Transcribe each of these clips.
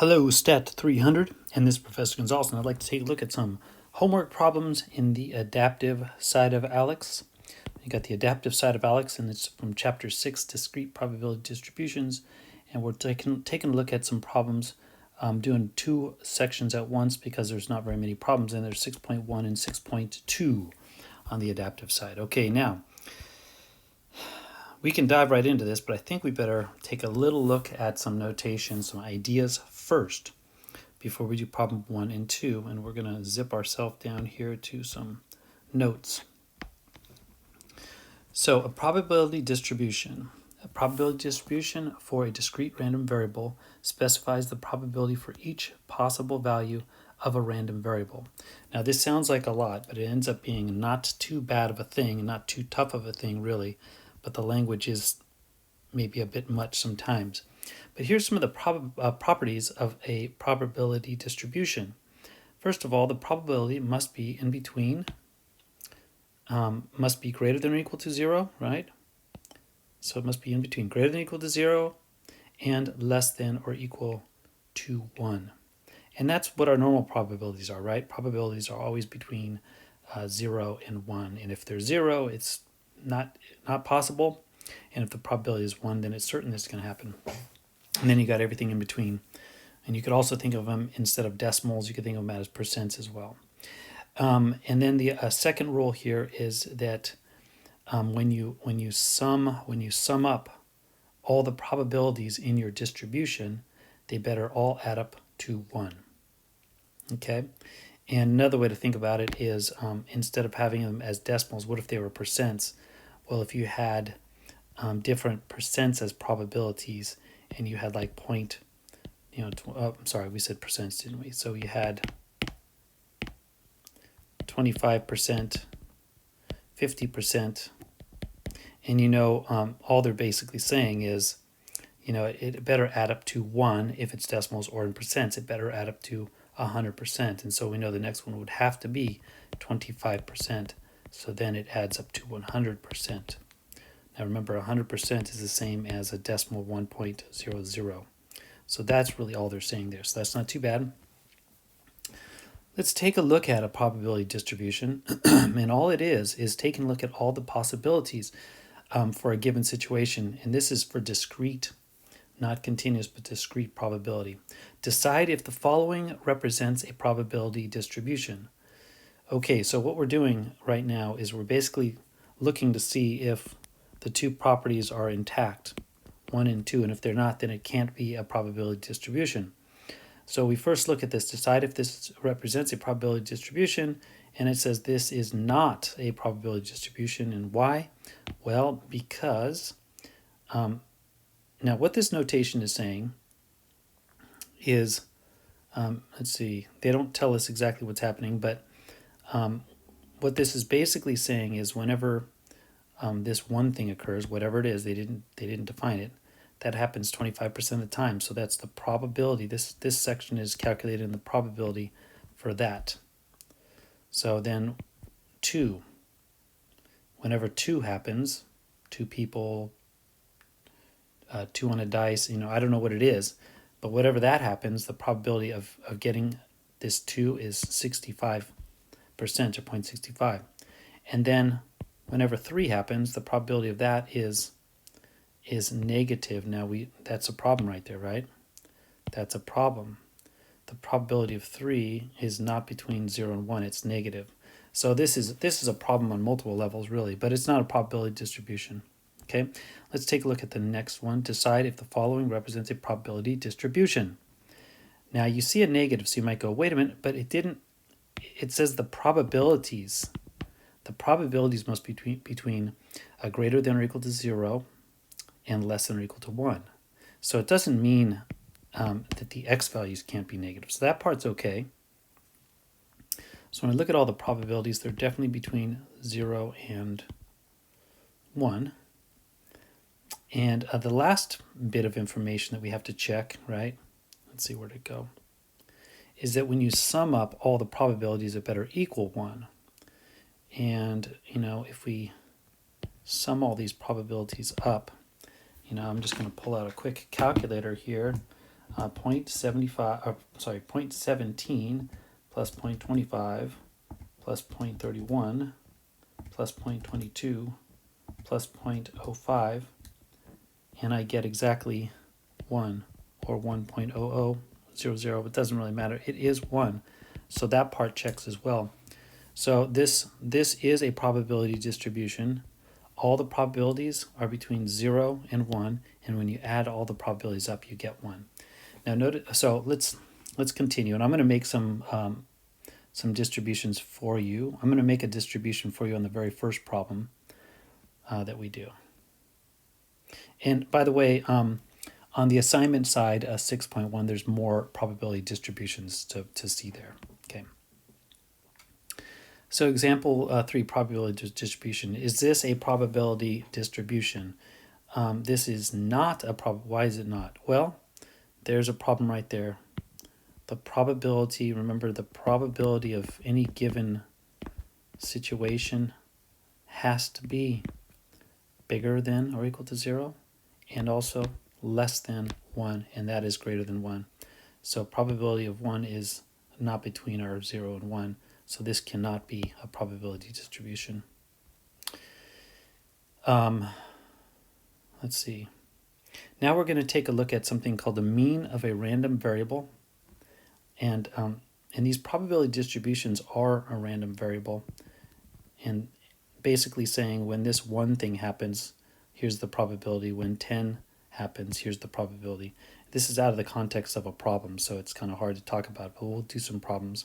Hello, Stat 300, and this is Professor Gonzalez, and I'd like to take a look at some homework problems in the adaptive side of ALEKS. You got the adaptive side of ALEKS, and it's from Chapter 6, Discrete Probability Distributions, and we're taking a look at some problems, doing two sections at once because there's not very many problems, and there's 6.1 and 6.2 on the adaptive side. Okay, now, we can dive right into this, but I think we better take a little look at some notation, some ideas first before we do problem 1 and 2. And we're going to zip ourselves down here to some notes. So a probability distribution. A probability distribution for a discrete random variable specifies the probability for each possible value of a random variable. Now this sounds like a lot, but it ends up being not too bad of a thing and not too tough of a thing really. But the language is maybe a bit much sometimes. But here's some of the properties of a probability distribution. First of all, the probability must be in between, must be greater than or equal to 0, right? So it must be in between greater than or equal to 0 and less than or equal to 1. And that's what our normal probabilities are, right? Probabilities are always between 0 and 1. And if they're 0, it's not possible, and if the probability is 1, then it's certain it's going to happen. And then you got everything in between, and you could also think of them instead of decimals, you could think of them as percents as well. And then the second rule here is that when you sum up all the probabilities in your distribution, they better all add up to 1. Okay. And another way to think about it is instead of having them as decimals, what if they were percents? Well, if you had different percents as probabilities, and you had like we said percents, didn't we? So you had 25%, 50%, and all they're basically saying is, it better add up to 1 if it's decimals, or in percents, it better add up to 100%. And so we know the next one would have to be 25%. So then it adds up to 100%. Now remember, 100% is the same as a decimal 1.00. So that's really all they're saying there. So that's not too bad. Let's take a look at a probability distribution. And all it is taking a look at all the possibilities for a given situation. And this is for discrete, not continuous, but discrete probability. Decide if the following represents a probability distribution. Okay, so what we're doing right now is we're basically looking to see if the two properties are intact, 1 and 2, and if they're not, then it can't be a probability distribution. So we first look at this, decide if this represents a probability distribution, and it says this is not a probability distribution. And why? Well, because, now what this notation is saying is, let's see, they don't tell us exactly what's happening, but what this is basically saying is whenever this one thing occurs, whatever it is, they didn't define it, that happens 25% of the time. So that's the probability. This section is calculated in the probability for that. So then 2, whenever 2 happens, 2 people, 2 on a dice, I don't know what it is, but whatever that happens, the probability of getting this 2 is 65%, or 0.65. And then whenever 3 happens, the probability of that is negative. Now that's a problem right there, right? That's a problem. The probability of 3 is not between 0 and 1, it's negative. So this is a problem on multiple levels really, but it's not a probability distribution. Okay, let's take a look at the next one. Decide if the following represents a probability distribution. Now you see a negative, so you might go, wait a minute, but it says the probabilities. The probabilities must be between a greater than or equal to 0 and less than or equal to 1. So it doesn't mean that the x values can't be negative. So that part's okay. So when I look at all the probabilities, they're definitely between 0 and 1. And the last bit of information that we have to check, right? Let's see where to go. Is that when you sum up all the probabilities, it better equal 1. And, if we sum all these probabilities up, I'm just going to pull out a quick calculator here. 0.75, sorry, 0.17 plus 0.25 plus 0.31 plus 0.22 plus 0.05, and I get exactly 1, or 1.0000. It doesn't really matter. It is 1. So that part checks as well. So this is a probability distribution. All the probabilities are between 0 and 1, and when you add all the probabilities up, you get 1. Now notice, so let's continue, and I'm going to make some distributions for you. I'm going to make a distribution for you on the very first problem that we do. And by the way, on the assignment side, 6.1, there's more probability distributions to see there. Okay. So example 3, probability distribution. Is this a probability distribution? This is not a problem. Why is it not? Well, there's a problem right there. The probability, remember, the probability of any given situation has to be bigger than or equal to 0, and also less than 1, and that is greater than 1. So probability of 1 is not between our 0 and 1, so this cannot be a probability distribution. Let's see. Now we're going to take a look at something called the mean of a random variable. And these probability distributions are a random variable. And basically saying when this one thing happens, here's the probability. When 10 happens, here's the probability. This is out of the context of a problem, so it's kind of hard to talk about, but we'll do some problems.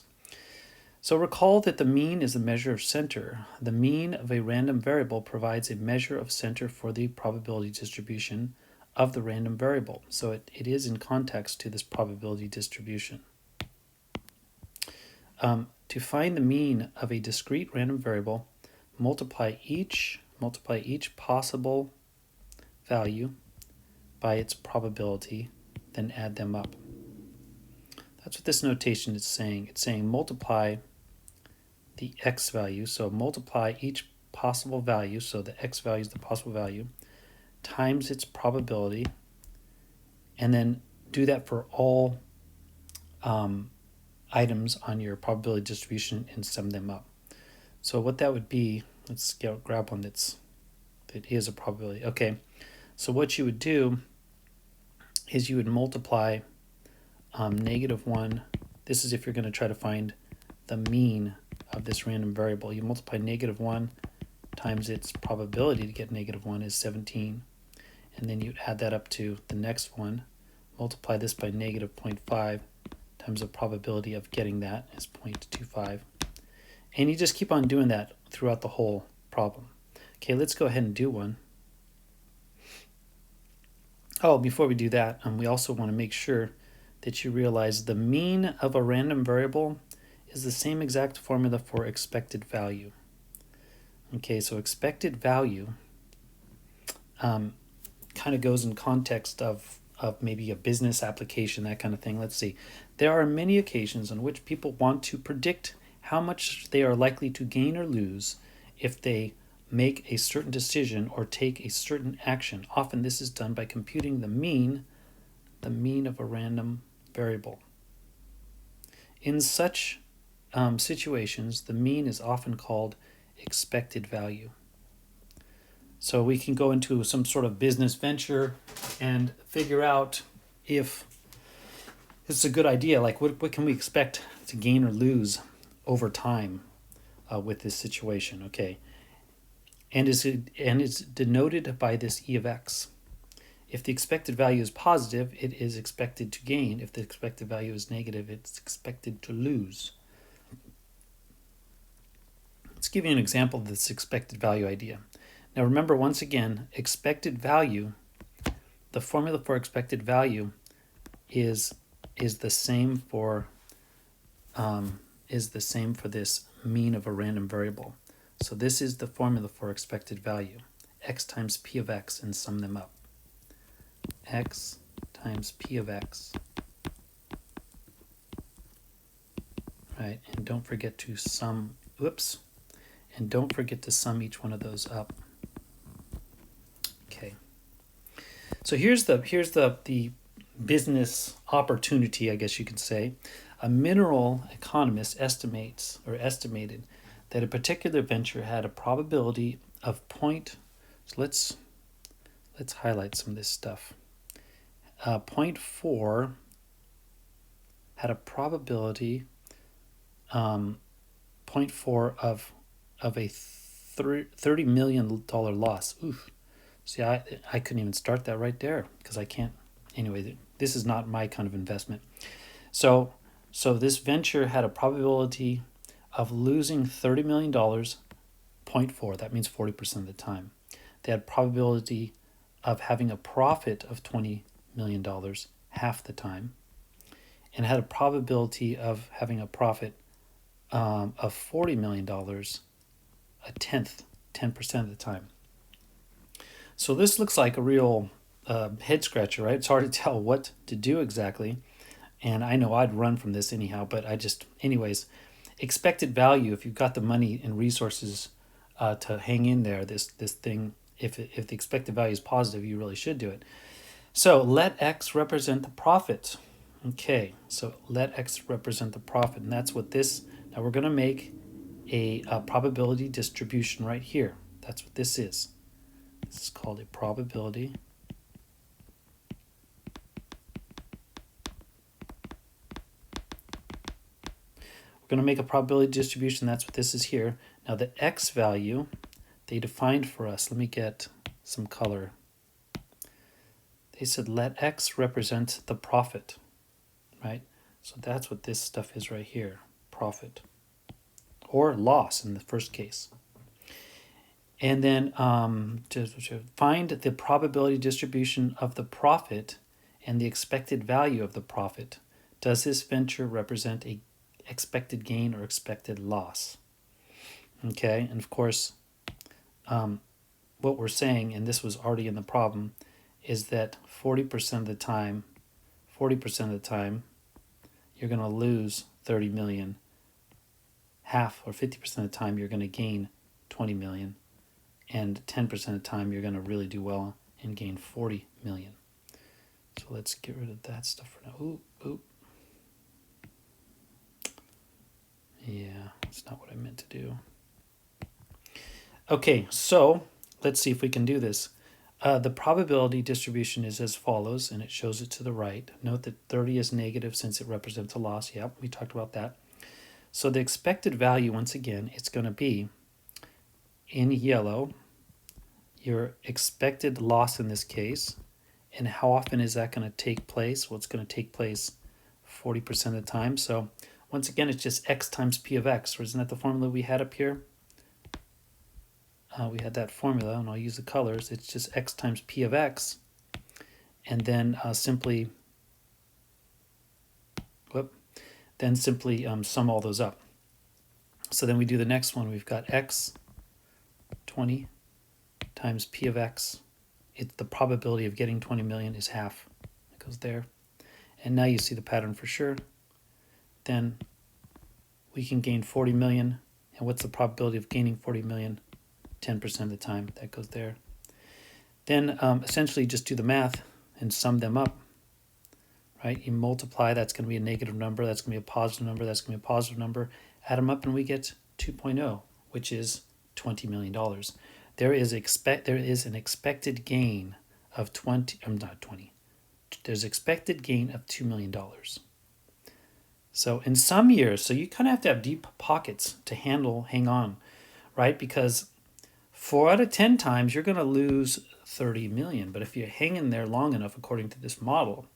So recall that the mean is a measure of center. The mean of a random variable provides a measure of center for the probability distribution of the random variable. So it is in context to this probability distribution. To find the mean of a discrete random variable, multiply each possible value by its probability, then add them up. That's what this notation is saying. It's saying multiply the x value, so multiply each possible value, so the x value is the possible value, times its probability, and then do that for all items on your probability distribution and sum them up. So what that would be, let's grab one that is a probability. Okay, so what you would do is you would multiply -1. This is if you're going to try to find the mean of this random variable. You multiply -1 times its probability to get -1 is 17. And then you add that up to the next one. Multiply this by -0.5 times the probability of getting that is 0.25. And you just keep on doing that throughout the whole problem. Okay, let's go ahead and do one. Oh, before we do that, we also want to make sure that you realize the mean of a random variable is the same exact formula for expected value. Okay, so expected value kind of goes in context of maybe a business application, that kind of thing. Let's see. There are many occasions on which people want to predict how much they are likely to gain or lose if they make a certain decision or take a certain action. Often this is done by computing the mean of a random variable. In such situations, the mean is often called expected value. So we can go into some sort of business venture and figure out if it's a good idea. Like what can we expect to gain or lose over time with this situation? Okay, and it's denoted by this E of x. If the expected value is positive, it is expected to gain. If the expected value is negative, it's expected to lose. Let's give you an example of this expected value idea. Now remember, once again, expected value, the formula for expected value is the same for this mean of a random variable. So this is the formula for expected value: x times p of x, and sum them up. X times p of x. Right, and don't forget to sum. And don't forget to sum each one of those up. Okay. So here's the business opportunity, I guess you could say, a mineral economist estimated that a particular venture had a probability of point. So let's highlight some of this stuff. Point 0.4 had a probability, 0.4 of a $30 million loss. Oof. See, I couldn't even start that right there because I can't. Anyway, this is not my kind of investment. So this venture had a probability of losing $30 million, 0.4. That means 40% of the time. They had probability of having a profit of $20 million half the time, and had a probability of having a profit of $40 million a tenth, 10% of the time. So this looks like a real head scratcher, right? It's hard to tell what to do exactly. And I know I'd run from this anyhow, but anyways, expected value, if you've got the money and resources to hang in there, this thing, if the expected value is positive, you really should do it. So let X represent the profit. Okay, so let X represent the profit, and that's what this, now we're going to make a probability distribution right here. That's what this is. This is called a probability we're going to make a probability distribution. That's what this is here. Now the X value they defined for us, let me get some color. They said let X represent the profit, right? So that's what this stuff is right here, profit or loss in the first case. And then to find the probability distribution of the profit and the expected value of the profit. Does this venture represent a expected gain or expected loss? Okay, and of course, what we're saying, and this was already in the problem, is that 40% of the time, you're going to lose 30 million. Half or 50% of the time, you're going to gain 20 million. And 10% of the time, you're going to really do well and gain 40 million. So let's get rid of that stuff for now. Oop. Yeah, that's not what I meant to do. Okay, so let's see if we can do this. The probability distribution is as follows, and it shows it to the right. Note that 30 is negative since it represents a loss. Yep, we talked about that. So the expected value, once again, it's going to be, in yellow, your expected loss in this case. And how often is that going to take place? Well, it's going to take place 40% of the time. So once again, it's just x times p of x. Or isn't that the formula we had up here? We had that formula, and I'll use the colors. It's just x times p of x. And then simply sum all those up. So then we do the next one. We've got x 20 times p of x. It's the probability of getting 20 million is half. It goes there. And now you see the pattern for sure. Then we can gain 40 million. And what's the probability of gaining 40 million? 10% of the time. That goes there. Then essentially just do the math and sum them up. Right? You multiply, that's going to be a negative number, that's going to be a positive number, that's going to be a positive number. Add them up and we get 2.0, which is $20 million. There is an expected gain of there's expected gain of $2 million. So in some years, so you kind of have to have deep pockets to hang on, right? Because 4 out of 10 times you're going to lose 30 million. But if you hang in there long enough, according to this model,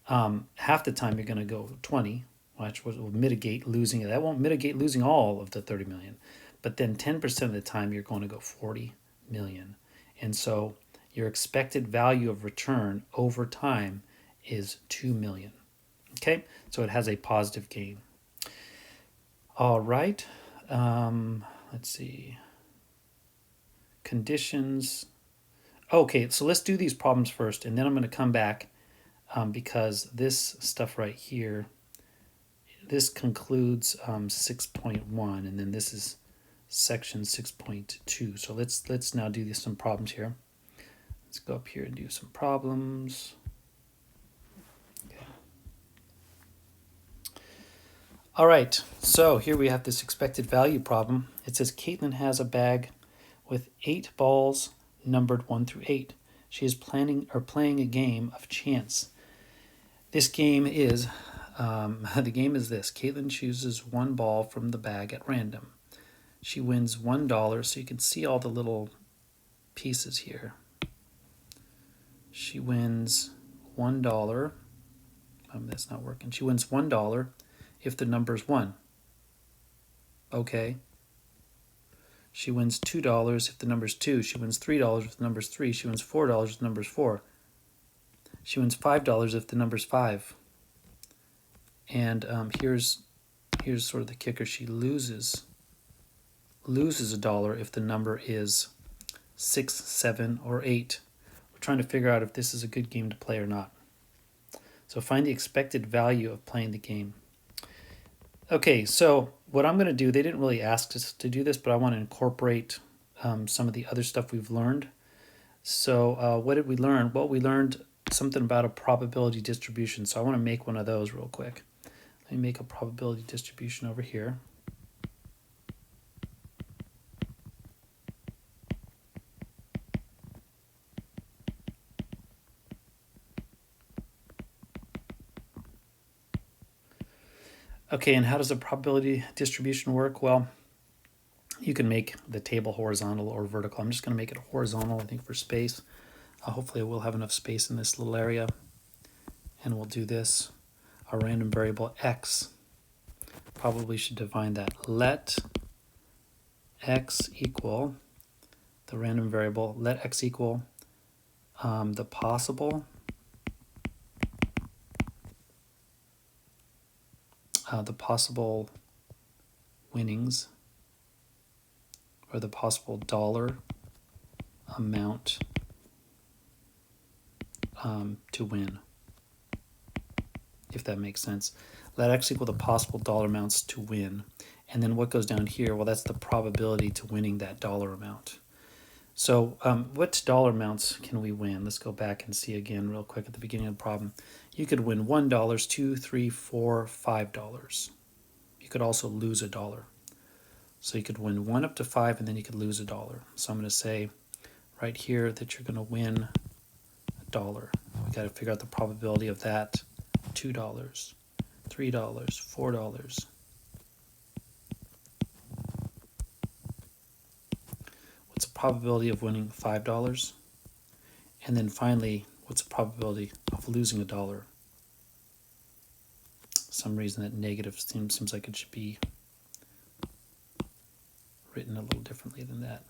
half the time you're going to go 20, which will mitigate losing it. That won't mitigate losing all of the 30 million. But then 10% of the time you're going to go 40 million. And so your expected value of return over time is 2 million. Okay, so it has a positive gain. All right, let's see. Conditions. Okay, so let's do these problems first, and then I'm going to come back because this stuff right here, this concludes 6.1, and then this is section 6.2. So let's now do some problems here. Let's go up here and do some problems. All right, so here we have this expected value problem. It says Caitlin has a bag with 8 balls numbered 1 through 8. She is playing a game of chance. This game is, the game is this. Caitlin chooses one ball from the bag at random. She wins $1, so you can see all the little pieces here. She wins $1. That's not working. She wins $1 if the number's 1. Okay. She wins $2 if the number's 2. She wins $3 if the number's 3. She wins $4 if the number's 4. She wins $5 if the number's 5. And here's sort of the kicker. She loses a dollar if the number is 6, 7, or 8. We're trying to figure out if this is a good game to play or not. So find the expected value of playing the game. Okay, so what I'm going to do, they didn't really ask us to do this, but I want to incorporate some of the other stuff we've learned. So what did we learn? Well, we learned something about a probability distribution. So I want to make one of those real quick. Let me make a probability distribution over here. Okay, and how does a probability distribution work? Well, you can make the table horizontal or vertical. I'm just going to make it horizontal, I think, for space. Hopefully we'll have enough space in this little area. And we'll do this. A random variable x. Probably should define that. Let x equal, the random variable, let x equal the possible winnings, or the possible dollar amount to win, if that makes sense. Let x equal the possible dollar amounts to win. And then what goes down here, well, that's the probability to winning that dollar amount. So what dollar amounts can we win? Let's go back and see again real quick at the beginning of the problem. You could win $1, $2, $3, $4, $5. You could also lose $1. So you could win 1 up to 5, and then you could lose $1. So I'm going to say right here that you're going to win $1. We got to figure out the probability of that. $2, $3, $4. What's the probability of winning $5? And then finally, what's the probability of losing $1? Some reason that negative seems like it should be written a little differently than that.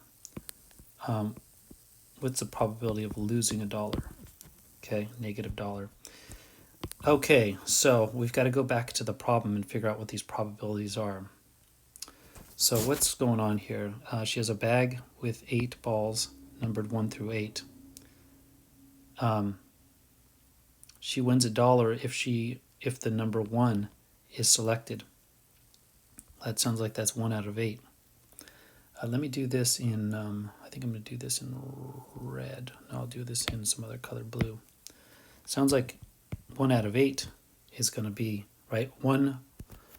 What's the probability of losing $1? Okay, -$1. Okay, so we've got to go back to the problem and figure out what these probabilities are. So what's going on here? She has a bag with 8 balls numbered 1 through 8. She wins $1 if the number 1 is selected. That sounds like that's 1 out of 8. Let me do this in, I think I'm going to do this in red. No, I'll do this in some other color, blue. Sounds like 1 out of 8 is going to be, right?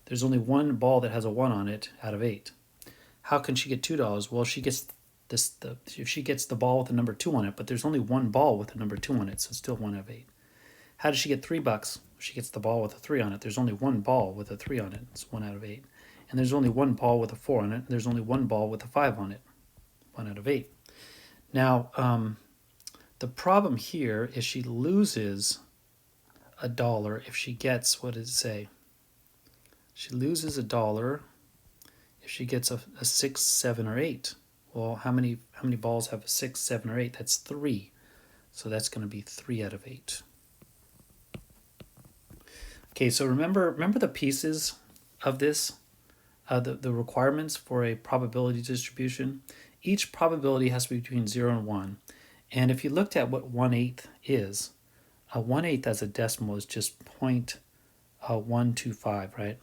There's only one ball that has a 1 on it out of 8. How can she get $2? Well, she gets if she gets the ball with the number 2 on it, but there's only one ball with the number 2 on it, so it's still 1 out of 8. How does she get $3? She gets the ball with a 3 on it. There's only one ball with a 3 on it. It's 1 out of 8. And there's only one ball with a 4 on it. And there's only one ball with a 5 on it. 1 out of 8. Now, the problem here is she loses $1 if she gets, what does it say? She loses $1 if she gets a 6, 7, or 8. Well, how many balls have a 6, 7, or 8? That's 3. So that's going to be 3 out of 8. Okay, so remember the pieces of this, the requirements for a probability distribution. Each probability has to be between 0 and 1. And if you looked at what 1/8 is, 1/8 as a decimal is just 0.125, right?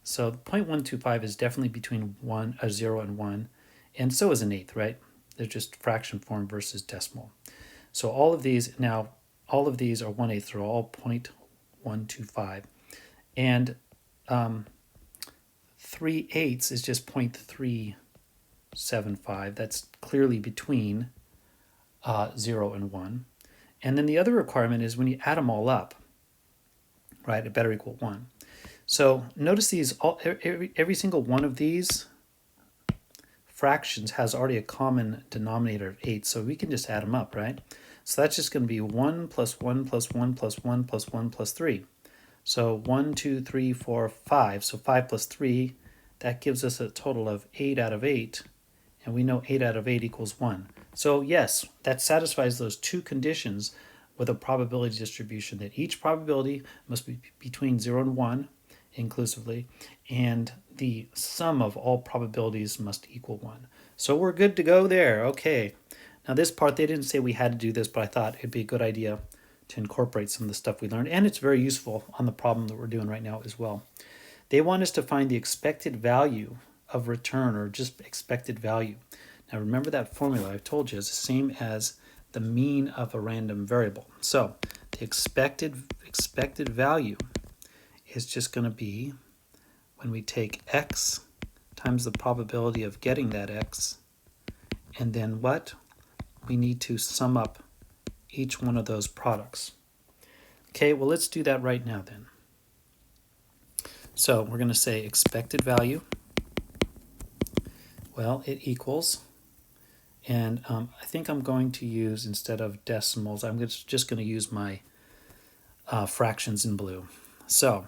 So 0.125 is definitely between 0 and 1, and so is an eighth, right? They're just fraction form versus decimal. So all of these are 1/8, they're all 0.125. And 3/8 is just 0.375. That's clearly between 0 and 1. And then the other requirement is when you add them all up, right, it better equal 1. So notice these, every single one of these fractions has already a common denominator of 8, so we can just add them up, right? So that's just going to be 1 plus 1 plus 1 plus 1 plus 1 plus 3. So 1, 2, 3, 4, 5. So 5 plus 3, that gives us a total of 8 out of 8. And we know 8 out of 8 equals 1. So yes, that satisfies those two conditions with a probability distribution, that each probability must be between 0 and 1 inclusively, and the sum of all probabilities must equal 1. So we're good to go there. Okay. Now this part, they didn't say we had to do this, but I thought it'd be a good idea to incorporate some of the stuff we learned, and it's very useful on the problem that we're doing right now as well. They want us to find the expected value of return, or just expected value. Now remember that formula I told you is the same as the mean of a random variable. So the expected value is just going to be when we take x times the probability of getting that x, and then what? We need to sum up each one of those products. Okay, well let's do that right now then. So we're going to say expected value. Well, it equals, and I think I'm going to use, instead of decimals, I'm just going to use my fractions in blue. So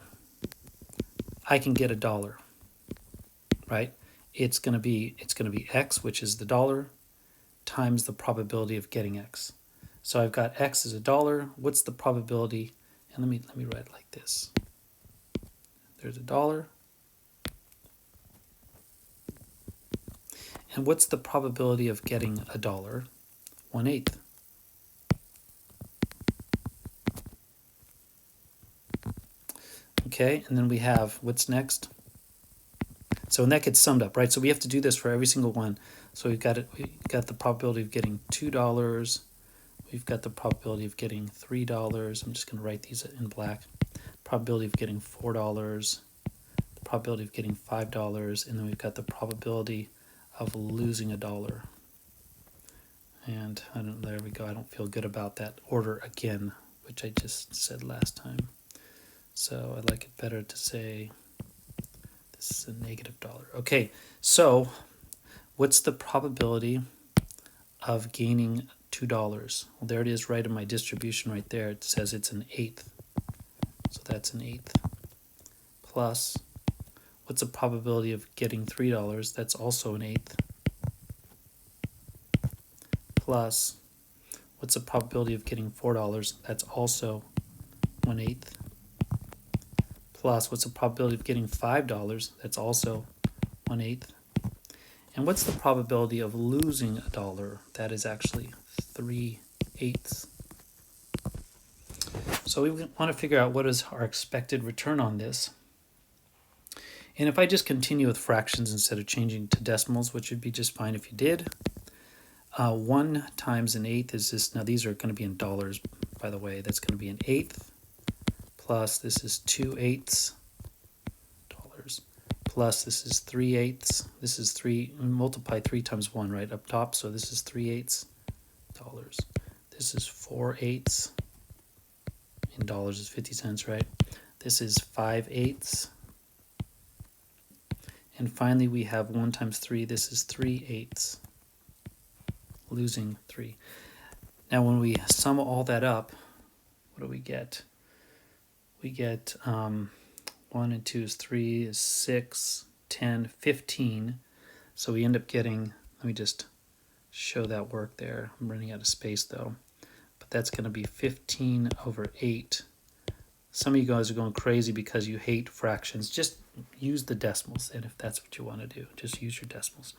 I can get $1, right? It's going to be x, which is the dollar, times the probability of getting x. So I've got x is $1. What's the probability? And let me write it like this. There's $1. And what's the probability of getting $1? 1/8. Okay, and then we have, what's next? So when that gets summed up, right? So we have to do this for every single one. So we've got the probability of getting $2. We've got the probability of getting $3. I'm just going to write these in black. Probability of getting $4. The probability of getting $5, and then we've got the probability of losing $1. And there we go. I don't feel good about that order again, which I just said last time. So I like it better to say this is a $-. Okay, so what's the probability of gaining $2? Well, there it is right in my distribution right there. It says it's 1/8. So that's 1/8. Plus, what's the probability of getting $3? That's also 1/8. Plus, what's the probability of getting $4? That's also 1/8. Plus, what's the probability of getting $5? That's also 1/8. And what's the probability of losing $1? That is actually 3/8. So we want to figure out what is our expected return on this. And if I just continue with fractions instead of changing to decimals, which would be just fine if you did, 1 times 1/8 is this. Now these are going to be in dollars, by the way. That's going to be 1/8. Plus this is 2/8 dollars. Plus this is 3/8. This is 3, multiply 3 times 1 right up top. So this is 3/8 dollars. This is 4/8. In dollars is 50 cents, right? This is 5/8. And finally we have 1 times 3. This is 3/8. Losing 3. Now when we sum all that up, what do we get? We get 1 and 2 is 3, is 6, 10, 15. So we end up getting, let me just show that work there. I'm running out of space though. But that's going to be 15/8. Some of you guys are going crazy because you hate fractions. Just use the decimals, and if that's what you want to do, just use your decimals.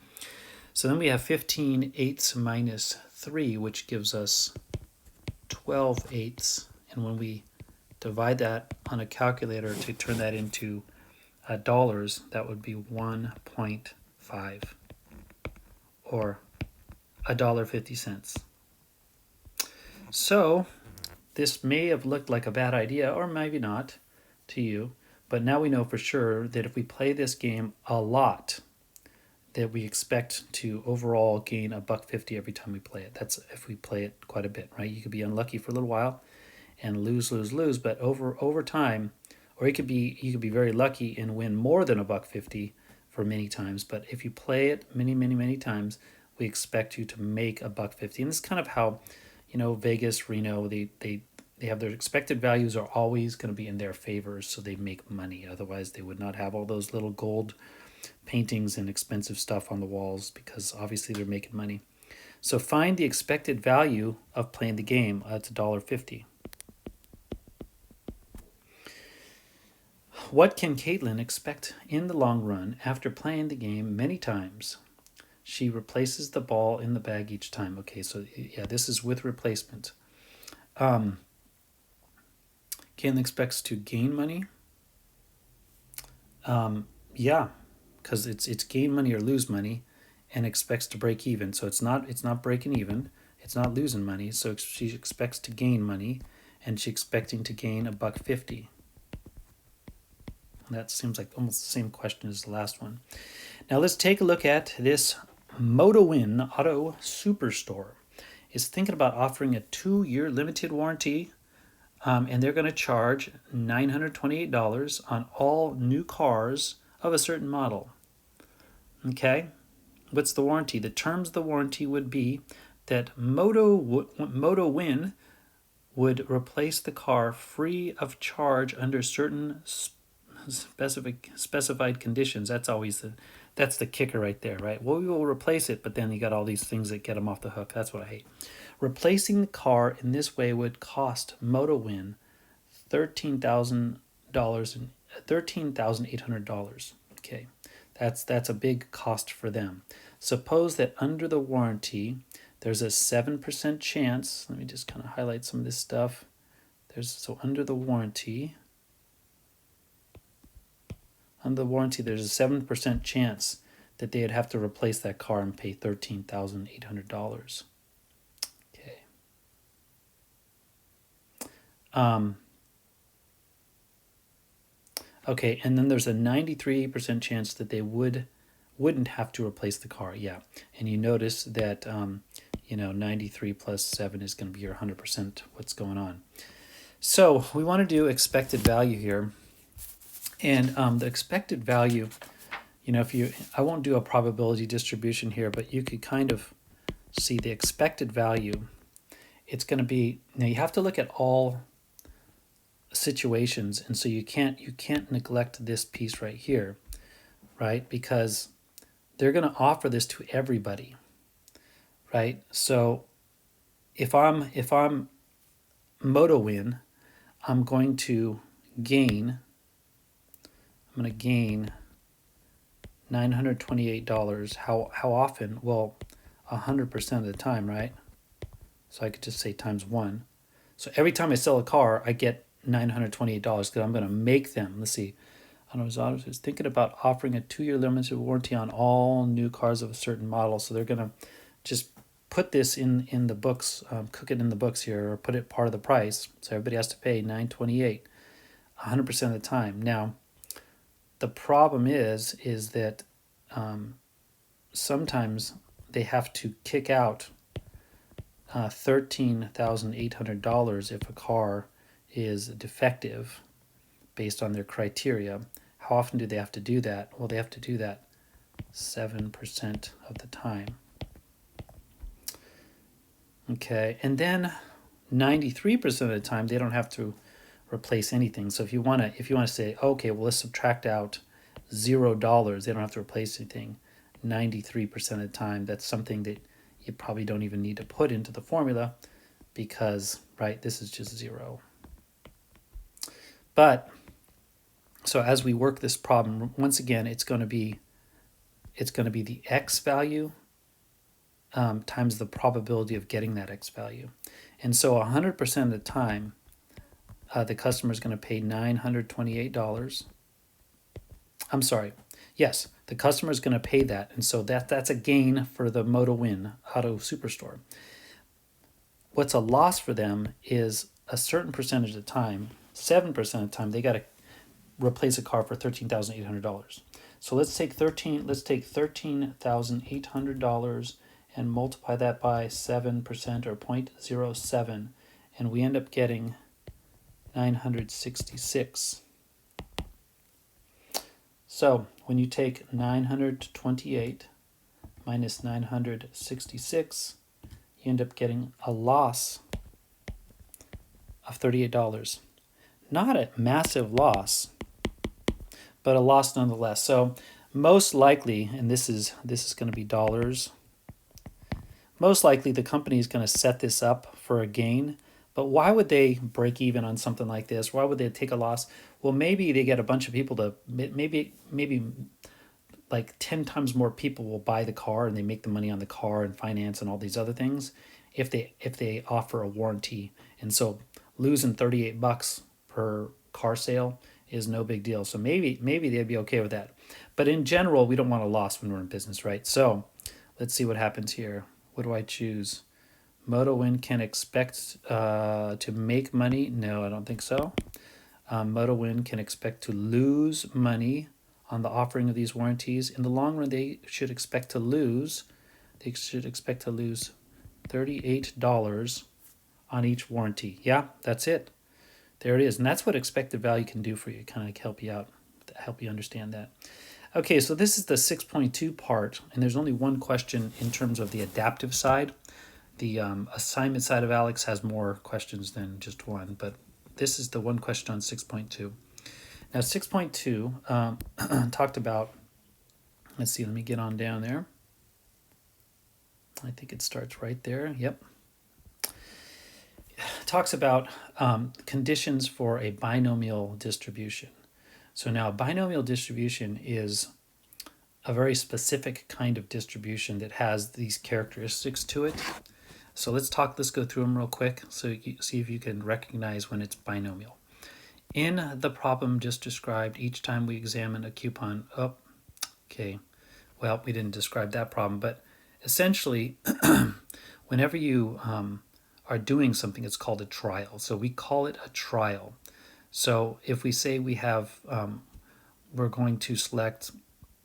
So then we have 15/8 minus 3, which gives us 12/8. And when we divide that on a calculator to turn that into dollars, that would be 1.5, or $1.50. So this may have looked like a bad idea, or maybe not to you, But now we know for sure that if we play this game a lot, that we expect to overall gain $1.50 every time we play it. That's if we play it quite a bit, right? You could be unlucky for a little while and lose, but over time, or you could be very lucky and win more than $1.50 for many times. But if you play it many times, we expect you to make $1.50. And this is kind of how, Vegas, Reno, they have their expected values are always going to be in their favor, so they make money. Otherwise, they would not have all those little gold paintings and expensive stuff on the walls, because obviously they're making money. So find the expected value of playing the game. It's $1.50. What can Caitlin expect in the long run after playing the game many times? She replaces the ball in the bag each time. Okay, so yeah, this is with replacement. Caitlin expects to gain money. Yeah, because it's gain money or lose money, and expects to break even. So it's not breaking even. It's not losing money. So she expects to gain money, and she's expecting to gain $1.50. That seems like almost the same question as the last one. Now let's take a look at this MotoWin Auto Superstore. Is thinking about offering a 2-year limited warranty, and they're going to charge $928 on all new cars of a certain model. Okay, what's the warranty? The terms of the warranty would be that MotoWin would replace the car free of charge under certain specified conditions. That's the kicker right there, right? Well, we will replace it, but then you got all these things that get them off the hook. That's what I hate. Replacing the car in this way would cost MotoWin $13,800. Okay, that's a big cost for them. Suppose that under the warranty, there's a 7% chance. Let me just kind of highlight some of this stuff. Under the warranty, there's a 7% chance that they'd have to replace that car and pay $13,800. Okay. Okay, and then there's a 93% chance that they wouldn't have to replace the car. Yeah, and you notice that 93 plus 7 is going to be your 100%. What's going on? So we want to do expected value here. And the expected value, I won't do a probability distribution here, but you could kind of see the expected value. It's going to be, now you have to look at all situations, and so you can't neglect this piece right here, right? Because they're going to offer this to everybody, right? So if I'm MotoWin, I'm going to gain $928. How often? Well, 100% of the time, right? So I could just say times 1. So every time I sell a car, I get $928 because I'm going to make them. Let's see. Auto is thinking about offering a 2-year limited warranty on all new cars of a certain model. So they're going to just put this in the books, cook it in the books here, or put it part of the price. So everybody has to pay $928 100% of the time. Now, the problem is that sometimes they have to kick out $13,800 if a car is defective based on their criteria. How often do they have to do that? Well, they have to do that 7% of the time. Okay, and then 93% of the time they don't have to replace anything. So if you want to say, okay, well, let's subtract out $0, they don't have to replace anything. 93% of the time, that's something that you probably don't even need to put into the formula, because right, this is just 0. But so as we work this problem, once again, it's going to be the x value times the probability of getting that x value. And so 100% of the time, the customer is going to pay $928. I'm sorry. Yes, the customer is going to pay that. And so that's a gain for the MotoWin Auto Superstore. What's a loss for them is a certain percentage of the time, 7% of the time, they got replace a car for $13,800. So let's take $13,800 and multiply that by 7% or 0.07, and we end up getting 966. So when you take 928 minus 966, you end up getting a loss of $38. Not a massive loss, but a loss nonetheless. So most likely, and this is going to be dollars, most likely the company is going to set this up for a gain. But why would they break even on something like this? Why would they take a loss? Well, maybe they get a bunch of people to, maybe like 10 times more people will buy the car, and they make the money on the car and finance and all these other things if they offer a warranty. And so losing $38 per car sale is no big deal. So maybe they'd be okay with that. But in general, we don't want a loss when we're in business, right? So let's see what happens here. What do I choose? MotoWin can expect to make money. No, I don't think so. MotoWin can expect to lose money on the offering of these warranties. In the long run, they should expect to lose $38 on each warranty. Yeah, that's it. There it is. And that's what expected value can do for you, kind of help you out, help you understand that. Okay, so this is the 6.2 part, and there's only one question in terms of the adaptive side. The assignment side of ALEKS has more questions than just one, but this is the one question on 6.2. Now 6.2 talked about, let's see, let me get on down there. I think it starts right there. Yep. Talks about conditions for a binomial distribution. So now a binomial distribution is a very specific kind of distribution that has these characteristics to it. So let's go through them real quick so you see if you can recognize when it's binomial. In the problem just described, each time we examine a coupon, we didn't describe that problem, but essentially whenever you are doing something, it's called a trial. So we call it a trial. So if we say we have, we're going to select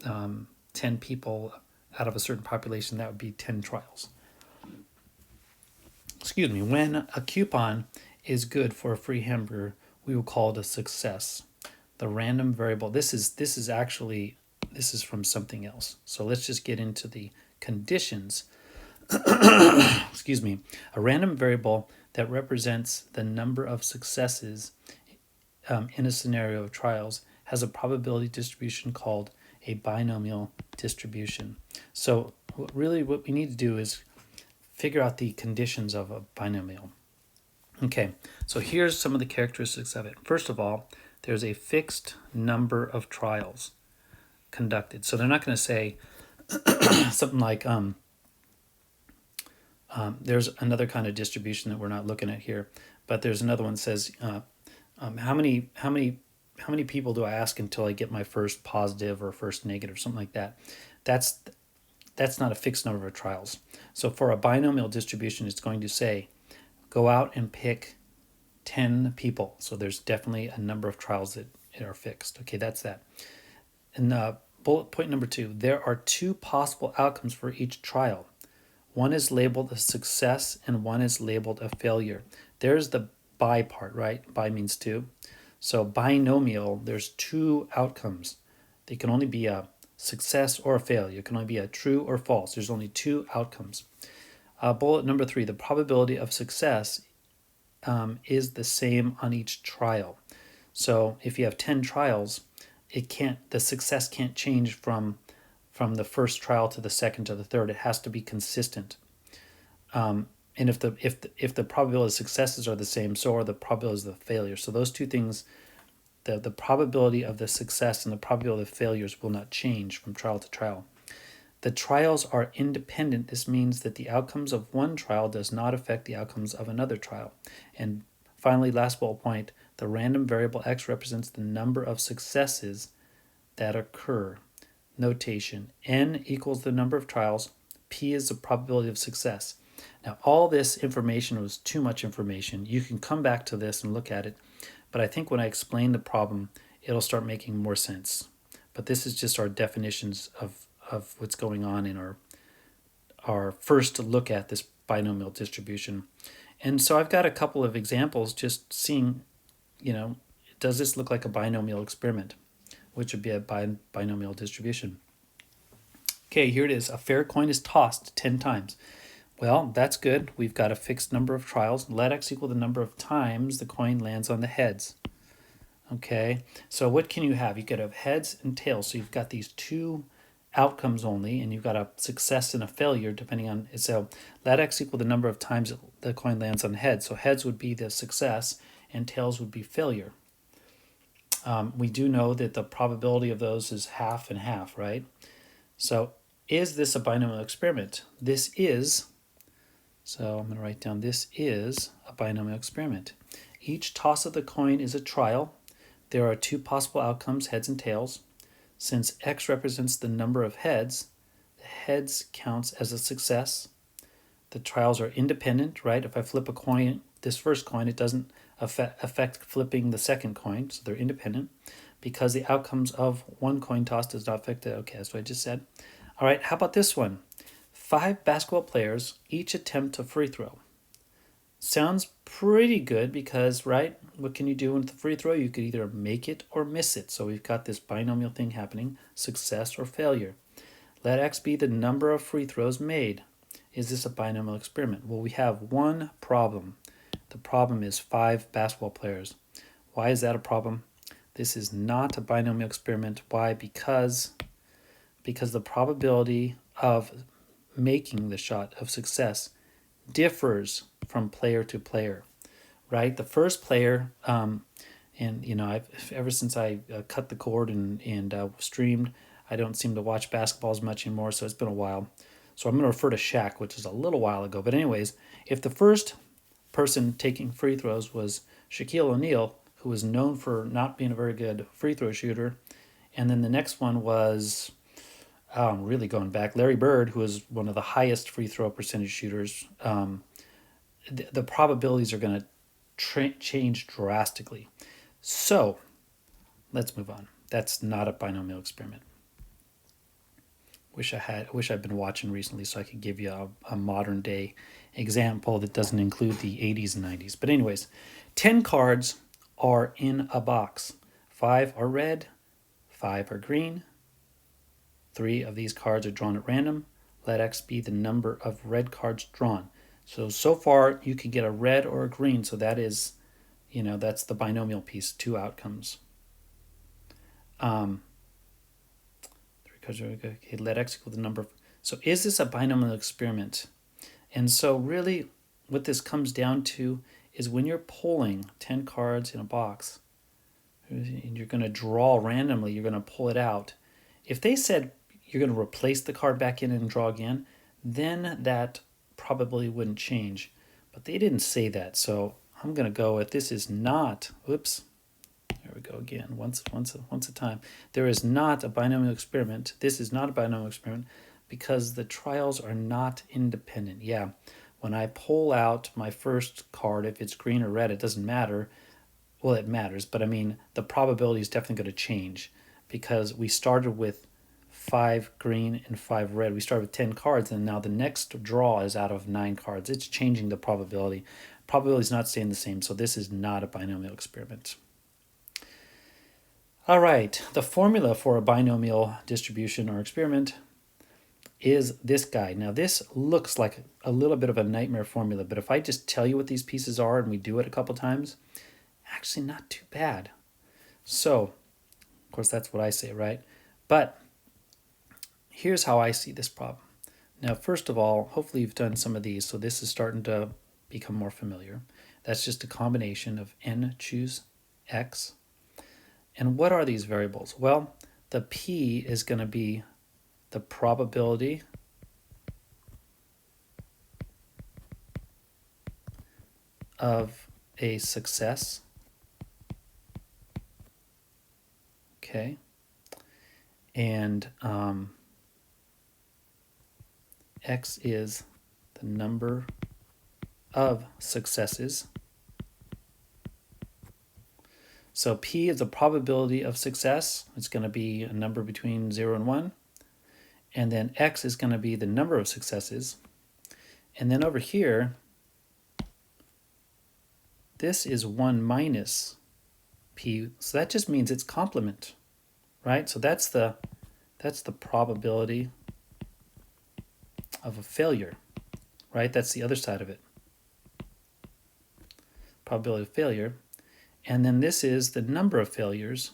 10 people out of a certain population, that would be 10 trials. Excuse me. When a coupon is good for a free hamburger, we will call it a success. The random variable, this is from something else. So let's just get into the conditions. Excuse me. A random variable that represents the number of successes in a scenario of trials has a probability distribution called a binomial distribution. So really what we need to do is figure out the conditions of a binomial. Okay, so here's some of the characteristics of it. First of all, there's a fixed number of trials conducted. So they're not going to say something like, there's another kind of distribution that we're not looking at here, but there's another one that says, how many people do I ask until I get my first positive or first negative, something like that. That's not a fixed number of trials. So for a binomial distribution, it's going to say, go out and pick 10 people. So there's definitely a number of trials that are fixed. Okay, that's that. And bullet point number 2, there are 2 possible outcomes for each trial. One is labeled a success and one is labeled a failure. There's the bi part, right? Bi means 2. So binomial, there's 2 outcomes. They can only be a success or a failure. It can only be a true or false. There's only 2 outcomes. Bullet number 3, the probability of success is the same on each trial. So if you have 10 trials, the success can't change from the first trial to the second to the third. It has to be consistent. And if the probability of successes are the same, so are the probabilities of the failure. So those 2 things, the probability of the success and the probability of failures will not change from trial to trial. The trials are independent. This means that the outcomes of one trial does not affect the outcomes of another trial. And finally, last bullet point, the random variable x represents the number of successes that occur. Notation, n equals the number of trials, p is the probability of success. Now, all this information was too much information. You can come back to this and look at it, but I think when I explain the problem, it'll start making more sense. But this is just our definitions of what's going on in our first look at this binomial distribution. And so I've got a couple of examples just seeing, does this look like a binomial experiment, which would be a binomial distribution. Okay, here it is. A fair coin is tossed 10 times. Well, that's good. We've got a fixed number of trials. Let x equal the number of times the coin lands on the heads. Okay, so what can you have? You could have heads and tails. So you've got these two outcomes only, and you've got a success and a failure depending on. So let x equal the number of times the coin lands on the heads. So heads would be the success, and tails would be failure. We do know that the probability of those is half and half, right? So is this a binomial experiment? This is. So I'm going to write down this is a binomial experiment. Each toss of the coin is a trial. There are two possible outcomes, heads and tails. Since x represents the number of heads, the heads counts as a success. The trials are independent, right? If I flip a coin, this first coin, it doesn't affect flipping the second coin, so they're independent. Because the outcomes of one coin toss does not affect it. Okay, that's what I just said. All right, how about this one? 5 basketball players each attempt a free throw. Sounds pretty good because, right, what can you do with the free throw? You could either make it or miss it. So we've got this binomial thing happening, success or failure. Let x be the number of free throws made. Is this a binomial experiment? Well, we have one problem. The problem is 5 basketball players. Why is that a problem? This is not a binomial experiment. Why? Because the probability of making the shot of success differs from player to player, right? The first player, and I've ever since I cut the cord and streamed, I don't seem to watch basketball as much anymore, so it's been a while. So I'm going to refer to Shaq, which is a little while ago. But anyways, if the first person taking free throws was Shaquille O'Neal, who was known for not being a very good free throw shooter, and then the next one was really going back, Larry Bird, who is one of the highest free throw percentage shooters, the probabilities are going to change drastically. So let's move on. That's not a binomial experiment. Wish I'd been watching recently so I could give you a modern day example that doesn't include the 80s and 90s. But anyways, 10 cards are in a box. 5 are red, 5 are green. 3 of these cards are drawn at random. Let x be the number of red cards drawn. So far you can get a red or a green. So that is, that's the binomial piece, 2 outcomes. 3 cards are okay. Let x equal the number of. So is this a binomial experiment? And so really what this comes down to is when you're pulling 10 cards in a box, and you're going to draw randomly, you're going to pull it out. If they said you're going to replace the card back in and draw again, then that probably wouldn't change. But they didn't say that, so I'm going to go with this is not, oops, there we go again, once a time. There is not a binomial experiment. This is not a binomial experiment because the trials are not independent. Yeah, when I pull out my first card, if it's green or red, it doesn't matter. Well, it matters, but I mean, the probability is definitely going to change because we started with 5 green and 5 red. We started with 10 cards, and now the next draw is out of 9 cards. It's changing the probability. Probability is not staying the same, so this is not a binomial experiment. All right, the formula for a binomial distribution or experiment is this guy. Now, this looks like a little bit of a nightmare formula, but if I just tell you what these pieces are and we do it a couple times, actually not too bad. So, of course, that's what I say, right? But here's how I see this problem. Now, first of all, hopefully you've done some of these, so this is starting to become more familiar. That's just a combination of n choose x. And what are these variables? Well, the p is going to be the probability of a success. Okay. And x is the number of successes. So P is the probability of success. It's going to be a number between 0 and 1. And then X is going to be the number of successes. And then over here, this is 1 minus P. So that just means it's complement, right? So that's the probability of a failure, right? That's the other side of it. Probability of failure. And then this is the number of failures,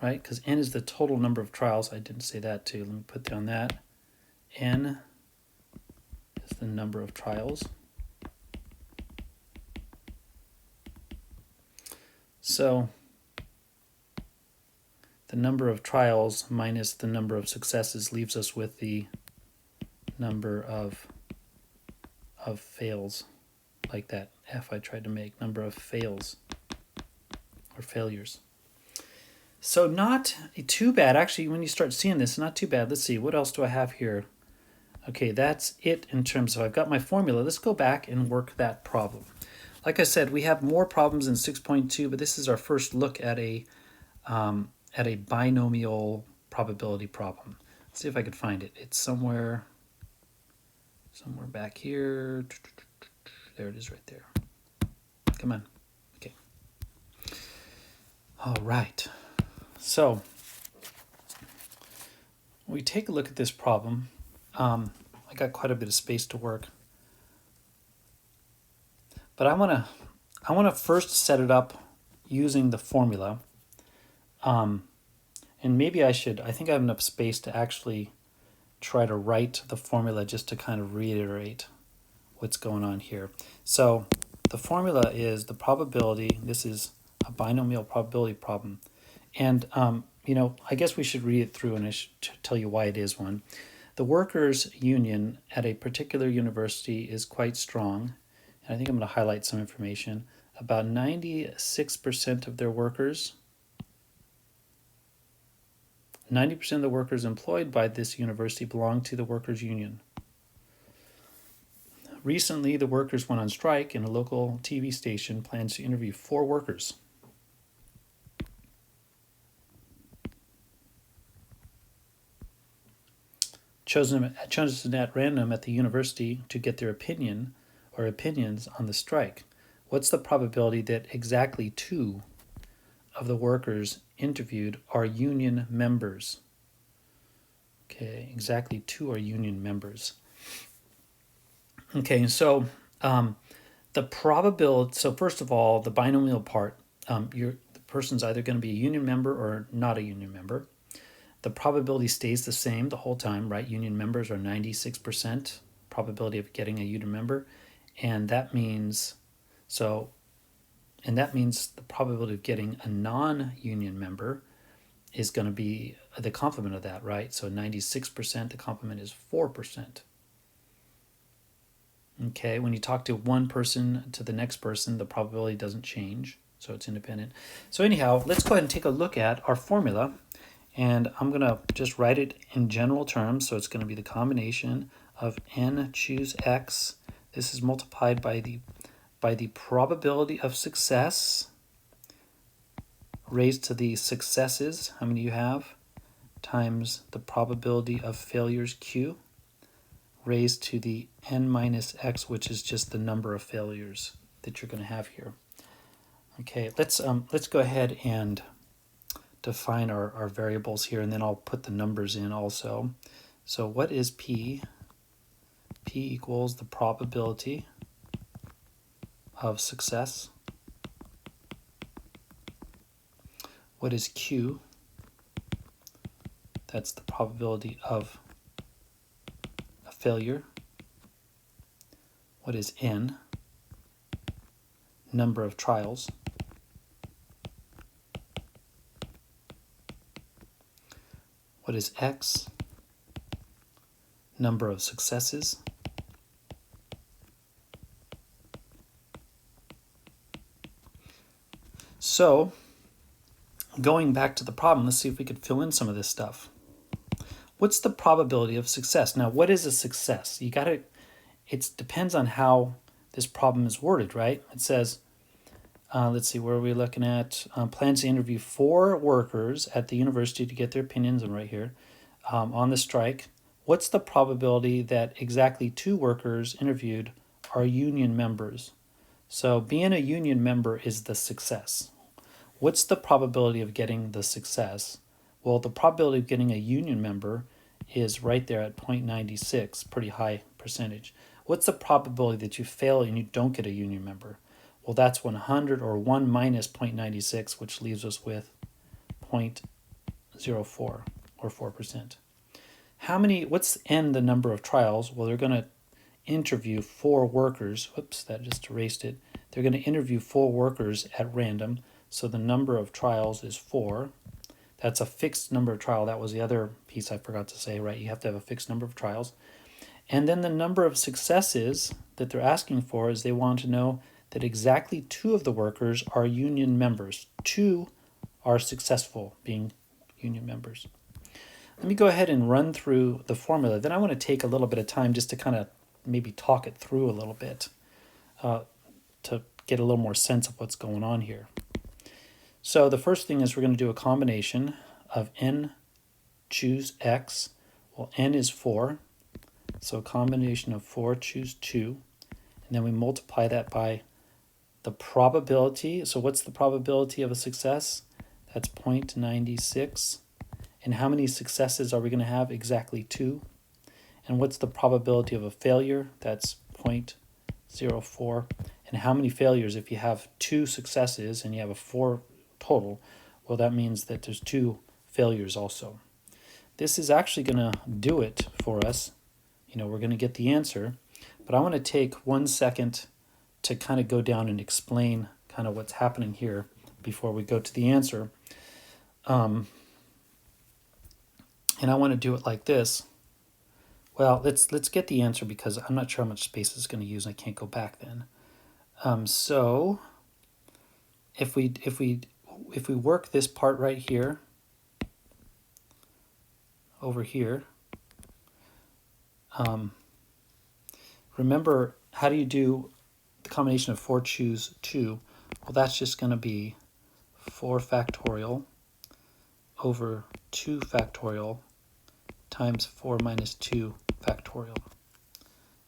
right? Because N is the total number of trials. I didn't say that too. Let me put down that. N is the number of trials. So the number of trials minus the number of successes leaves us with the number of fails, like that F I tried to make, number of fails or failures. So not too bad. Actually, when you start seeing this, not too bad. Let's see, what else do I have here? Okay, that's it in terms of, I've got my formula. Let's go back and work that problem. Like I said, we have more problems in 6.2, but this is our first look at a binomial probability problem. Let's see if I could find it. It's somewhere back here. There it is right there. Come on. Okay. All right. So we take a look at this problem. I got quite a bit of space to work. But I want to first set it up using the formula. And maybe I think I have enough space to actually try to write the formula just to kind of reiterate what's going on here. So the formula is the probability. This is a binomial probability problem. And, I guess we should read it through and I should tell you why it is one. The workers' union at a particular university is quite strong. And I think I'm going to highlight some information. About 96% of their workers, 90% of the workers employed by this university belong to the workers' union. Recently, the workers went on strike and a local TV station plans to interview 4 workers. Chosen at random at the university to get their opinion or opinions on the strike. What's the probability that exactly 2 of the workers interviewed are union members? Okay, exactly 2 are union members. Okay, so the probability, so first of all, the binomial part, the person's either going to be a union member or not a union member. The probability stays the same the whole time, right? Union members are 96% probability of getting a union member. And that means the probability of getting a non-union member is going to be the complement of that, right? So 96%, the complement is 4%. Okay, when you talk to one person to the next person, the probability doesn't change, so it's independent. So anyhow, let's go ahead and take a look at our formula. And I'm going to just write it in general terms. So it's going to be the combination of n choose x. This is multiplied by the probability of success raised to the successes, how many you have, times the probability of failures, q, raised to the n minus x, which is just the number of failures that you're going to have here. Okay, let's go ahead and define our variables here, and then I'll put the numbers in also. So what is P? P equals the probability of success. What is Q? That's the probability of a failure. What is N? Number of trials. What is X? Number of successes. So, going back to the problem, let's see if we could fill in some of this stuff. What's the probability of success? Now, what is a success? It depends on how this problem is worded, right? It says, Let's see, where are we looking at? Plans to interview 4 workers at the university to get their opinions, and right here, on the strike. What's the probability that exactly 2 workers interviewed are union members? So being a union member is the success. What's the probability of getting the success? Well, the probability of getting a union member is right there at 0.96, pretty high percentage. What's the probability that you fail and you don't get a union member? Well, that's 100, or 1 minus 0.96, which leaves us with 0.04, or 4%. What's n the number of trials? Well, they're going to interview 4 workers. Whoops, that just erased it. They're going to interview 4 workers at random. So the number of trials is 4. That's a fixed number of trial. That was the other piece I forgot to say, right? You have to have a fixed number of trials. And then the number of successes that they're asking for is they want to know that exactly 2 of the workers are union members. 2 are successful being union members. Let me go ahead and run through the formula. Then I want to take a little bit of time just to kind of maybe talk it through a little bit to get a little more sense of what's going on here. So the first thing is we're going to do a combination of n choose x. Well, n is 4. So a combination of 4 choose 2. And then we multiply that by the probability. So what's the probability of a success? That's 0.96. And how many successes are we going to have? Exactly 2. And what's the probability of a failure? That's 0.04. And how many failures? If you have 2 successes and you have a 4 total, well, that means that there's 2 failures also. This is actually going to do it for us. We're going to get the answer, but I want to take 1 second to kind of go down and explain kind of what's happening here before we go to the answer. And I want to do it like this. Well, let's get the answer because I'm not sure how much space it's going to use. I can't go back then. So if we work this part right here over here, remember, how do you do the combination of 4 choose 2? Well, that's just going to be 4 factorial over 2 factorial times 4 minus 2 factorial.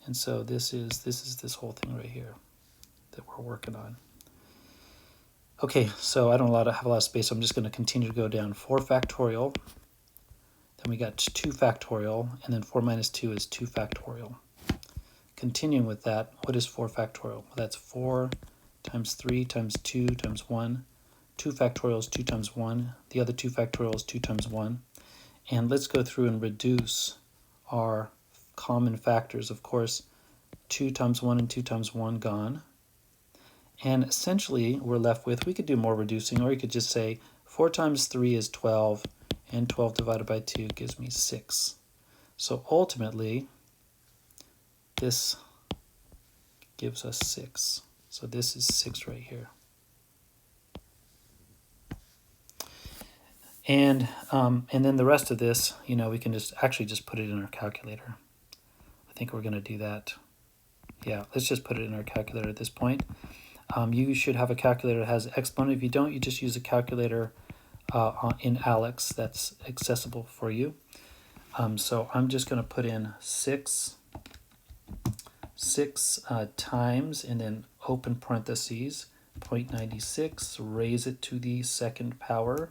And so this is this whole thing right here that we're working on. Okay, so I don't have a lot of space, so I'm just going to continue to go down. 4 factorial, then we got 2 factorial, and then 4 minus 2 is 2 factorial. Continuing with that, what is 4 factorial? Well, that's 4 times 3 times 2 times 1. 2 factorial is 2 times 1. The other 2 factorial is 2 times 1. And let's go through and reduce our common factors. Of course, 2 times 1 and 2 times 1 gone. And essentially, we're left with, we could do more reducing, or you could just say 4 times 3 is 12, and 12 divided by 2 gives me 6. So ultimately, this gives us 6. So this is 6 right here. And then the rest of this, we can just put it in our calculator. I think we're going to do that. Yeah, let's just put it in our calculator at this point. You should have a calculator that has exponent. If you don't, you just use a calculator in ALEKS that's accessible for you. So I'm just going to put in 6 times, and then open parentheses, 0.96, raise it to the second power,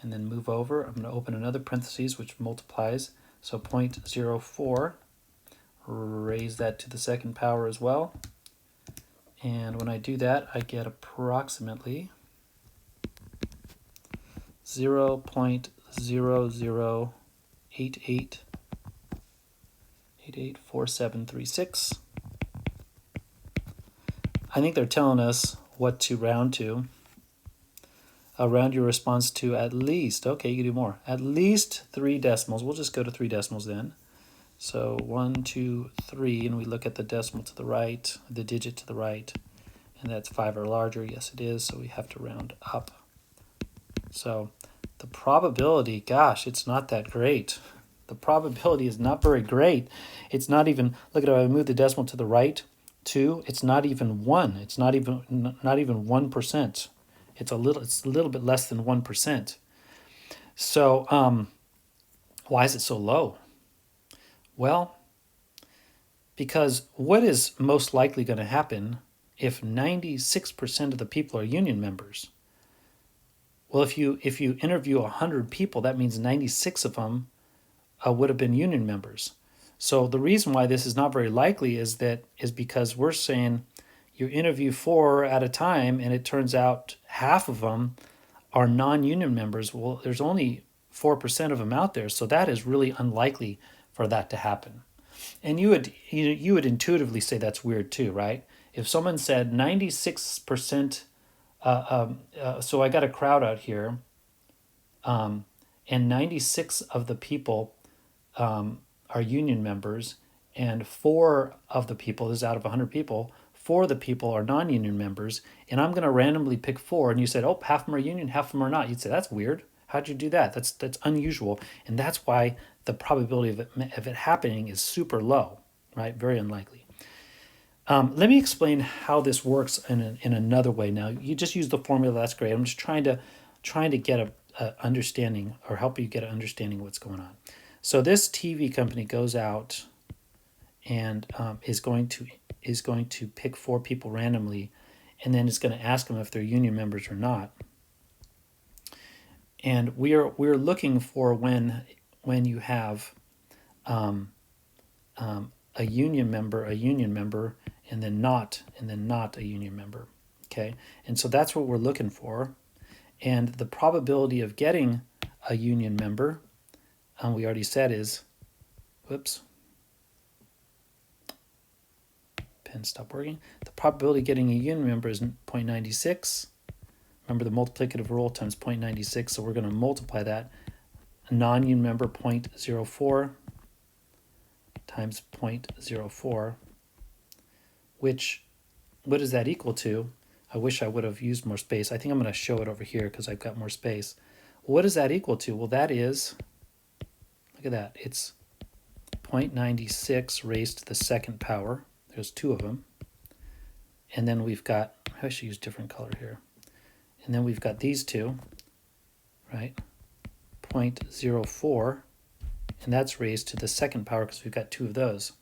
and then move over. I'm going to open another parentheses, which multiplies, so 0.04, raise that to the second power as well. And when I do that, I get approximately 0.00884736. I think they're telling us what to round to. Round your response to at least, okay, you can do more, at least 3 decimals. We'll just go to 3 decimals then. So 1, 2, 3, and we look at the decimal to the right, the digit to the right, and that's 5 or larger. Yes, it is, so we have to round up. So the probability, gosh, it's not that great. The probability is not very great. It's not even, look at how I move the decimal to the right. 2, it's not even 1. It's not even 1%. It's a little bit less than 1%. So why is it so low? Well, because what is most likely going to happen if 96% of the people are union members? Well, if you interview 100 people, that means 96 of them would have been union members. So the reason why this is not very likely is because we're saying you interview 4 at a time, and it turns out half of them are non-union members. Well, there's only 4% of them out there, so that is really unlikely for that to happen. And you would intuitively say that's weird too, right? If someone said 96%, so I got a crowd out here, and 96 of the people are union members, and 4 of the people, this is out of 100 people, 4 of the people are non-union members, and I'm going to randomly pick 4, and you said, oh, half of them are union, half of them are not. You'd say, that's weird. How'd you do that? That's unusual, and that's why the probability of it happening is super low, right? Very unlikely. Let me explain how this works in another way. Now, you just use the formula. That's great. I'm just trying to get a understanding, or help you get an understanding of what's going on. So this TV company goes out and is going to pick 4 people randomly, and then it's going to ask them if they're union members or not. And we're looking for when you have a union member, and then not a union member. Okay, and so that's what we're looking for. And the probability of getting a union member, we already said is, whoops, pen stopped working. The probability of getting a union member is 0.96. Remember the multiplicative rule times 0.96, so we're going to multiply that. A non-union member 0.04 times 0.04, which, what does that equal to? I wish I would have used more space. I think I'm going to show it over here because I've got more space. What does that equal to? Well, that is, look at that. It's 0.96 raised to the second power. There's 2 of them. And then we've got, I should use different color here. And then we've got these 2, right? 0.04, and that's raised to the second power because we've got 2 of those.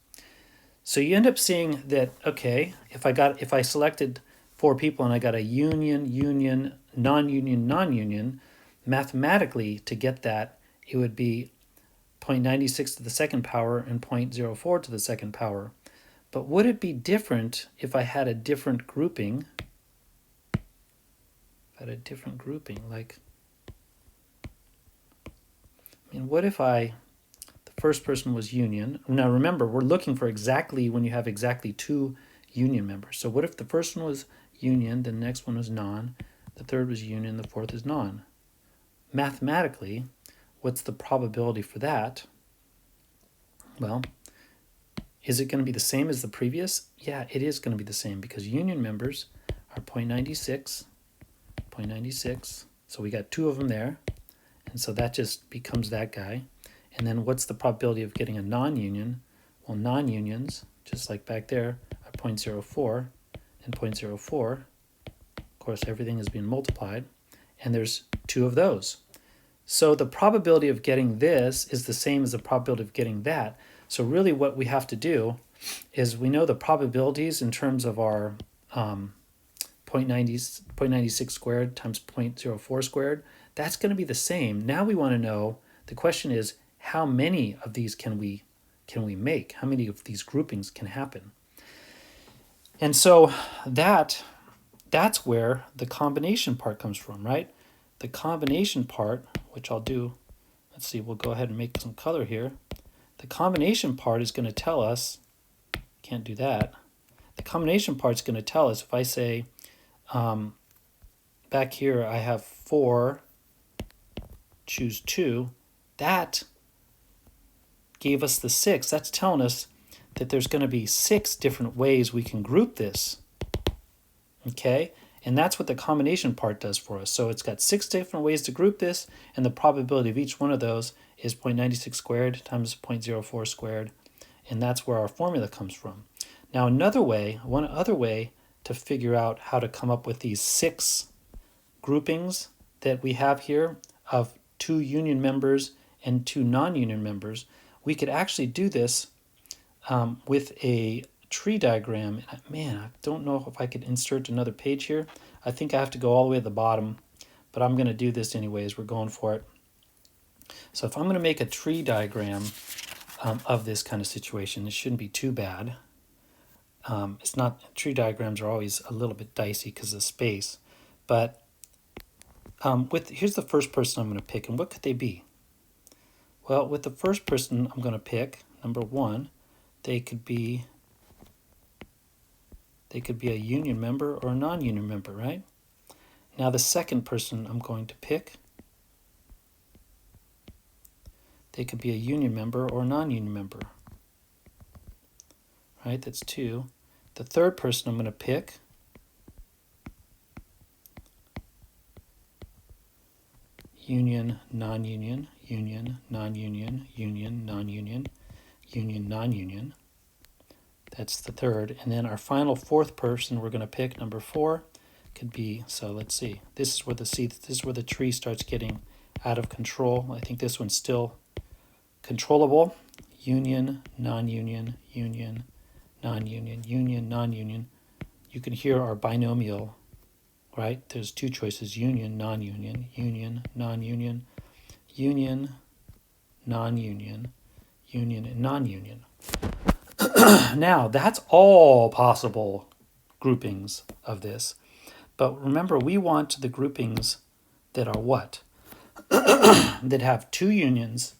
So you end up seeing that, okay, if I selected 4 people and I got a union, non-union, mathematically to get that, it would be 0.96 to the second power and 0.04 to the second power. But would it be different if I had a different grouping? Like, I mean, what if the first person was union? Now remember, we're looking for exactly when you have exactly 2 union members. So what if the first one was union, the next one was non, the third was union, the fourth is non? Mathematically, what's the probability for that? Well, is it going to be the same as the previous? Yeah, it is going to be the same because union members are 0.96. So we got 2 of them there. And so that just becomes that guy. And then what's the probability of getting a non-union? Well, non-unions, just like back there, are 0.04 and 0.04. Of course, everything is being multiplied. And there's 2 of those. So the probability of getting this is the same as the probability of getting that. So really what we have to do is we know the probabilities in terms of our 0.96 squared times 0.04 squared. That's going to be the same. Now we want to know, the question is, how many of these can we make? How many of these groupings can happen? And so that's where the combination part comes from, right? The combination part, which I'll do, let's see, we'll go ahead and make some color here. The combination part is going to tell us, can't do that. The combination part is going to tell us, if I say, back here I have 4, choose 2, that gave us the 6. That's telling us that there's going to be 6 different ways we can group this. Okay? And that's what the combination part does for us. So it's got 6 different ways to group this, and the probability of each one of those is 0.96 squared times 0.04 squared, and that's where our formula comes from. Now one other way to figure out how to come up with these 6 groupings that we have here of 2 union members and 2 non-union members, we could actually do this with a tree diagram. Man, I don't know if I could insert another page here. I think I have to go all the way to the bottom, but I'm going to do this anyways. We're going for it. So if I'm going to make a tree diagram of this kind of situation, it shouldn't be too bad. It's not, tree diagrams are always a little bit dicey because of space, but here's the first person I'm going to pick, and what could they be? Well, with the first person I'm going to pick, number 1, they could be a union member or a non-union member, right? Now the second person I'm going to pick, they could be a union member or a non-union member, right? That's 2. The third person I'm going to pick, union, non-union, union, non-union, union, non-union, union, non-union. That's the third. And then our final 4th person we're going to pick, number 4, could be, so let's see. This is where the tree starts getting out of control. I think this one's still controllable. Union, non-union, union, non-union, union, non-union. You can hear our binomial, right? There's 2 choices, union, non-union, union, non-union, union, non-union, union, and non-union. Now, that's all possible groupings of this. But remember, we want the groupings that are what? That have 2 unions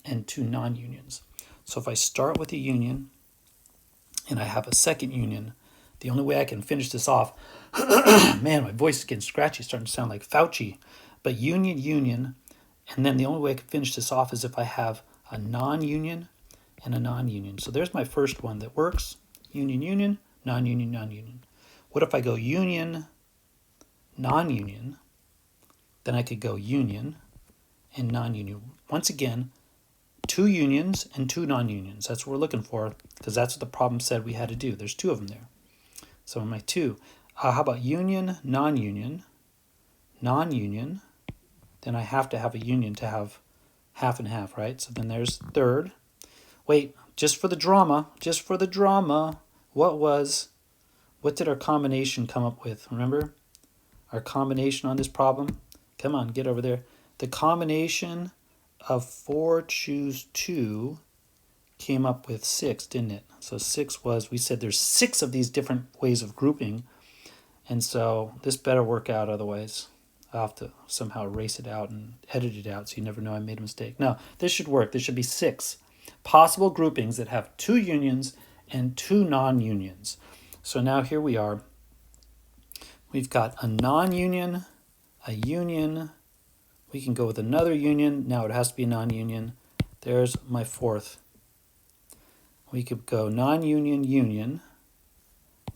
and 2 non-unions. So if I start with a union and I have a second union, the only way I can finish this off, man, my voice is getting scratchy, starting to sound like Fauci, but union, union, and then the only way I can finish this off is if I have a non-union and a non-union. So there's my first one that works, union, union, non-union, non-union. What if I go union, non-union? Then I could go union and non-union. Once again, 2 unions and 2 non-unions. That's what we're looking for, because that's what the problem said we had to do. There's 2 of them there. So in my 2, how about union, non-union, non-union? Then I have to have a union to have half and half, right? So then there's third. Wait, just for the drama, what did our combination come up with? Remember our combination on this problem? Come on, get over there. The combination of 4 choose 2 came up with 6, didn't it? So 6 was, we said there's 6 of these different ways of grouping, and so this better work out, otherwise I'll have to somehow erase it out and edit it out so you never know I made a mistake. No, this should work. There should be 6 possible groupings that have 2 unions and 2 non-unions. So now here we are. We've got a non-union, a union. We can go with another union. Now it has to be a non-union. There's my 4th. We could go non-union, union,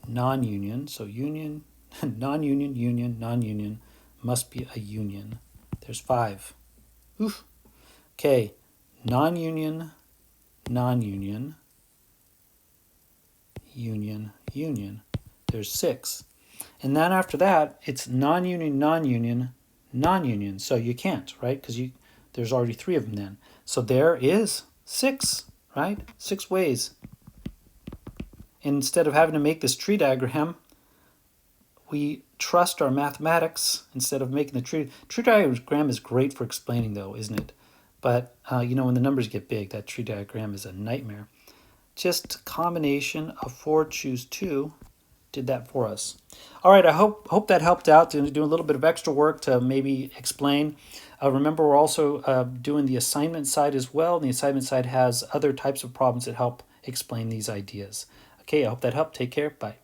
non-union. So union, non-union, union, non-union must be a union. There's 5. Oof. Okay, non-union, non-union, union, union. There's 6. And then after that, it's non-union, non-union, non-union. So you can't, right? Because there's already 3 of them then. So there is 6, right? 6 ways. And instead of having to make this tree diagram, we trust our mathematics instead of making the tree diagram is great for explaining, though, isn't it? But, when the numbers get big, that tree diagram is a nightmare. Just a combination of 4 choose 2 did that for us. All right, I hope that helped out to do a little bit of extra work to maybe explain. Remember, we're also doing the assignment side as well. And the assignment side has other types of problems that help explain these ideas. Okay, I hope that helped. Take care. Bye.